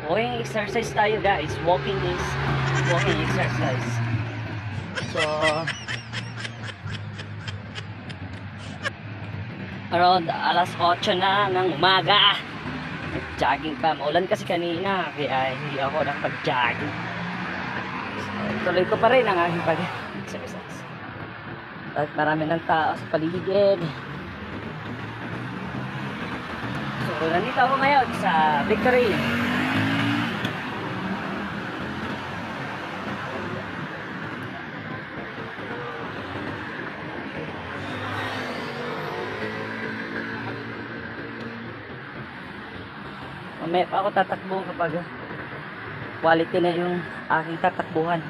Walking exercise tayo guys. Walking exercise. So around alas 8 na ng umaga. Jogging pa. Maulan kasi kanina kaya hindi ako nakapag-jogging. So, tuloy ko pa rin ang aking pag-exercise. At marami ng tao sa paligid. So nandito ako ngayon sa Victory. Mamaya pa ako tatakbo kapag quality na yung aking tatakbuhan.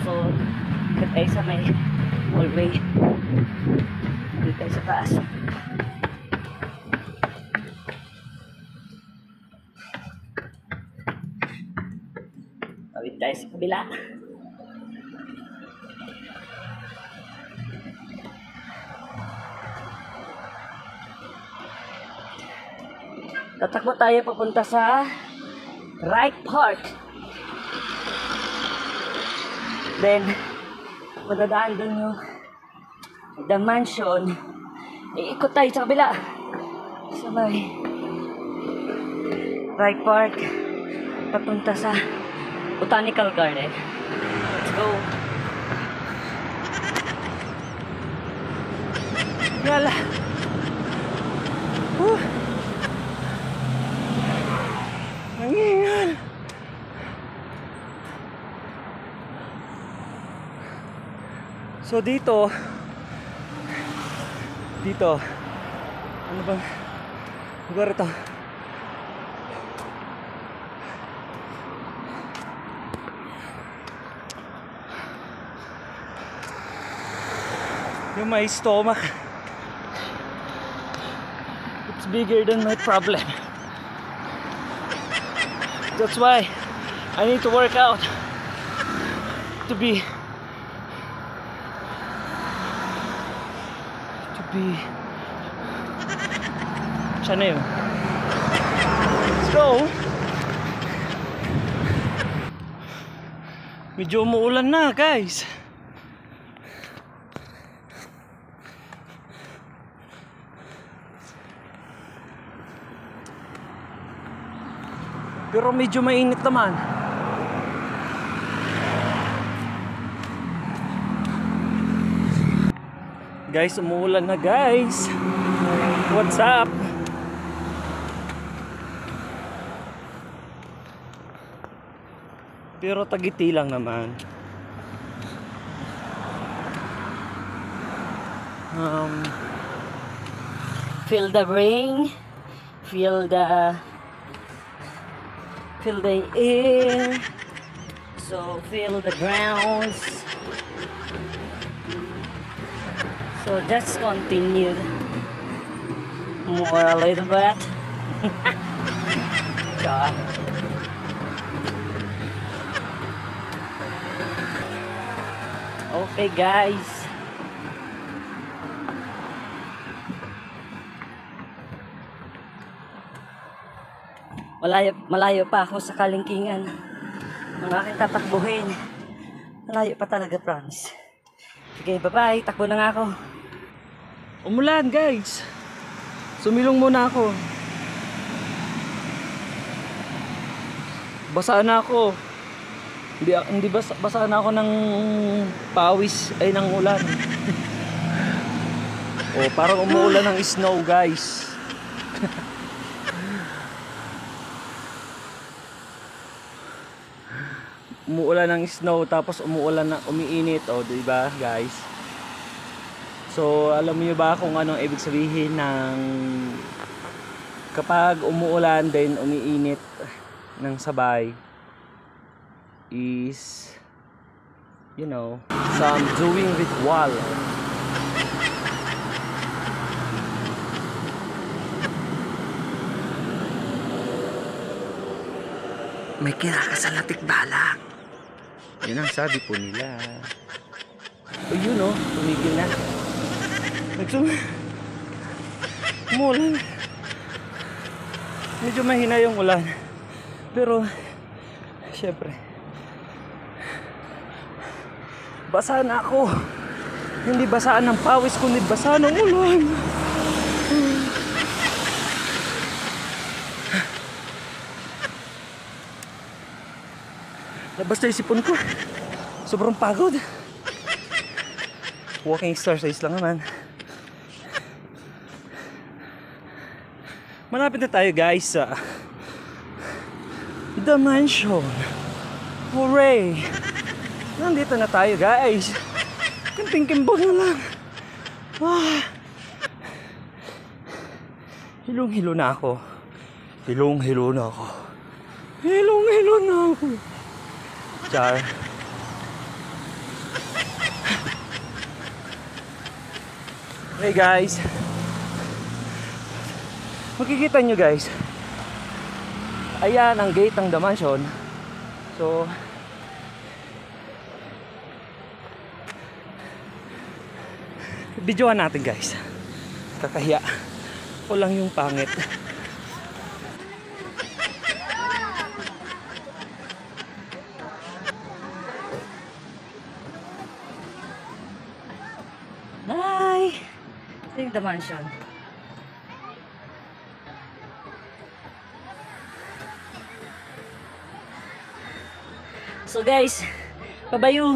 So, ikot tayo sa may hallway. Dito tayo sa taas. Tawid tayo sa kabila. Tatakbo tayo papunta sa Wright Park. Then, madadaan dun yung The Mansion. Iikot tayo sa kabila. Sa may Wright Park. Papunta sa Botanical Garden. Let's go. Yala. Nangingal. So dito ano bang lugar ito? Yung my stomach, it's bigger than my problem. That's why I need to work out to be siya na yun. Let's go. Medyo umuulan na guys. Pero medyo mainit naman. Guys, umuulan na guys. What's up? Pero tagiti lang naman. Feel the rain. Feel the air. So feel the grounds. So just continue more a little bit. God. Okay guys. Malayo pa ako sa kalingkingan ng aking tatakbuhin. Malayo pa talaga, promise. Sige, bye-bye. Takbo na nga ako. Umulan, guys. Sumilong muna ako. Basa na ako. Hindi basa na ako ng pawis ay ng ulan. Oh, parang umuulan ng snow, guys. Umuulan ng snow tapos umuulan na umiinit, oh, 'di ba, guys? So, alam niyo ba kung anong ibig sabihin ng kapag umuulan then umiinit ng sabay? Is, you know, some doing ritual. may kinakas sa latik-balak. Yun ang sabi po nila. O yun o, tumigil na. Umulan. Medyo mahina yung ulan. Pero, syempre, basa na ako. Hindi basaan ng pawis, kundi basa ng ulan. Labas na yung sipon ko. Sobrang pagod. Walking exercise lang naman. Malapit na tayo guys sa The Mansion. Hooray! Nandito na tayo guys. Kimping-kimbog na lang. Hilong-hilo na ako. Hilong-hilo na ako. Hilong-hilo na ako. Char. Hey guys. Makikita nyo guys. Ayan ang gate ng The Mansion. So, videoan natin guys. Kakahiya. Ako lang yung pangit. Hi! Ito yung The Mansion. So guys, pabayo.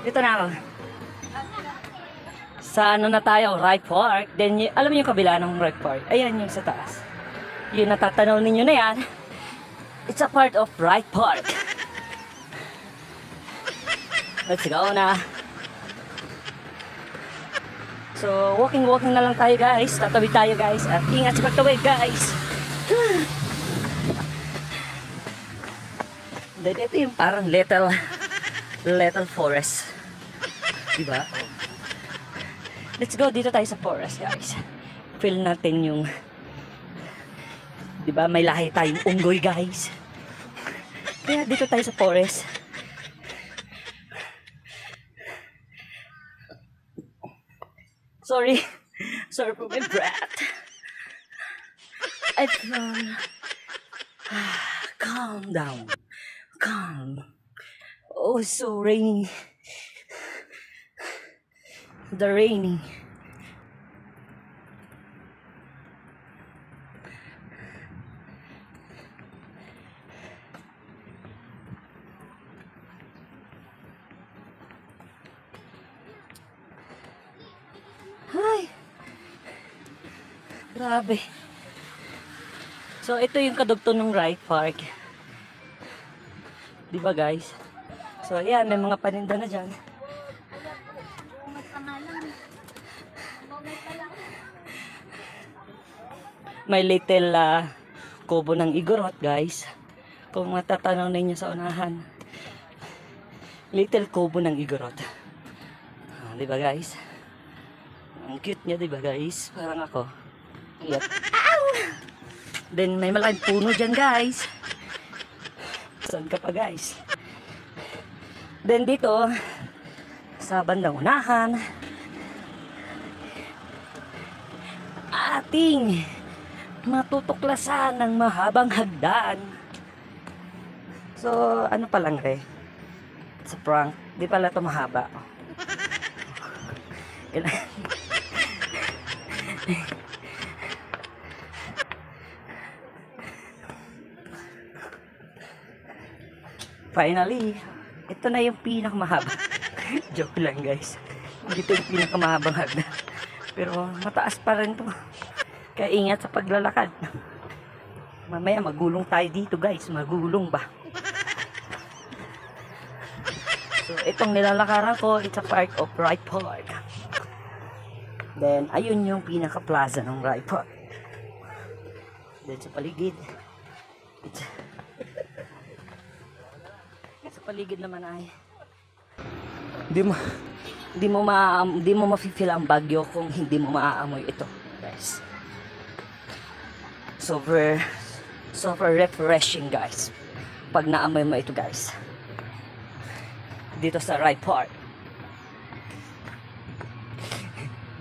Dito na ako. Sa ano na tayo, Wright Park. Then, alam niyo yung kabila ng Wright Park. Ayan yung sa taas. Yung natatanaw ninyo na yan. It's a part of Wright Park. Let's go na. So, walking na lang tayo guys. Tatawid tayo guys. At ingat sa pagtawid guys. Then, ito yung parang little forest. Diba? Let's go dito tayo sa forest guys. Feel natin yung, diba, may lahi tayong unggoy guys. Kaya dito tayo sa forest. Sorry for my breath. I feel calm down. Calm. Oh, it's so rainy. The raining. Ay. Grabe. So, ito yung kadugtong ng Wright Park. Diba guys? So, ayan, may mga paninda na dyan. May little kubo ng igorot guys. Kung matatanaw ninyo sa unahan. Little kubo ng igorot. Diba guys? Ang cute niya diba guys? Parang ako. Cute. Then may malaking puno dyan guys. Saan ka pa guys? Then dito sa bandang unahan ating matutuklasan ng mahabang hagdan. So ano pa lang re? It's a prank. Di pala ito mahaba. Finally, ito na yung pinakamahaba. Joke lang guys. Dito yung pinakamahabang hagdan. Pero mataas pa rin to. Kaya ingat sa paglalakad. Mamaya magulong tayo dito guys. Magulong ba? So itong nilalakaran ko, it's a part of Wright Park. Then ayun yung pinaka-plaza ng Wright Park. Then sa paligid, sa paligid naman ay di mo mafe-feel ang bagyo kung hindi mo maaamoy ito guys. Super refreshing guys. pag naamoy mo ito guys. Dito sa right part.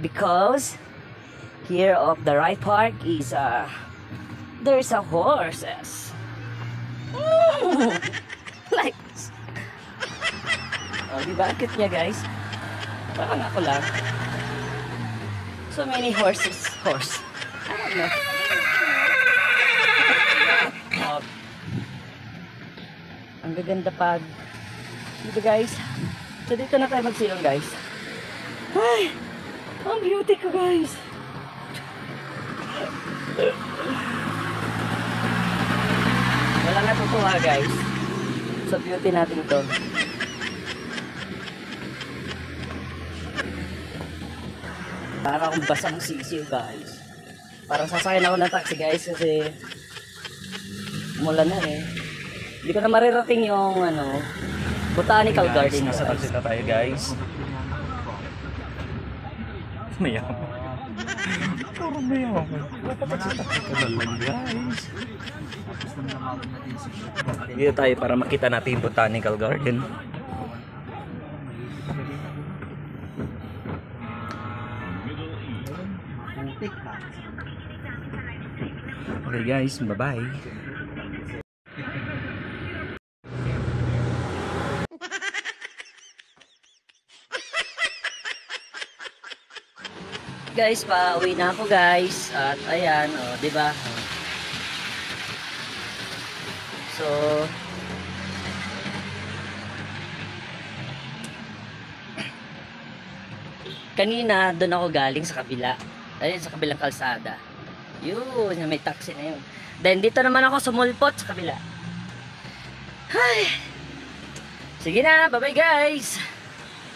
Because here of the right park is there's a horses. Like oh, di ba? Cute niya guys. Parang ako lang. So many horses. Horse. I don't know. Ang gaganda pag dito guys. So dito na tayo magsilong guys. Ay! Ang beauty ko guys. Wala natutuwa guys. So beauty natin ito. Para akong basang sisiw guys. Parang sasakyan ako ng taxi guys kasi mula na eh. Hindi ko na marirating yung botanical garden. Nasa taxi na tayo guys. Mayaman. Puro mayaman. Taxi ka na lang guys. Dito tayo para makita natin yung botanical garden. Okay guys, bye-bye. Guys, pauwi na ako guys. At ayan, oh, 'di ba? So kanina doon ako galing sa kabila. Ayun sa kabilang kalsada. Yun, may taxi na yun. Then dito naman ako sumulpot sa kabila. Ay. Sige na, bye-bye guys.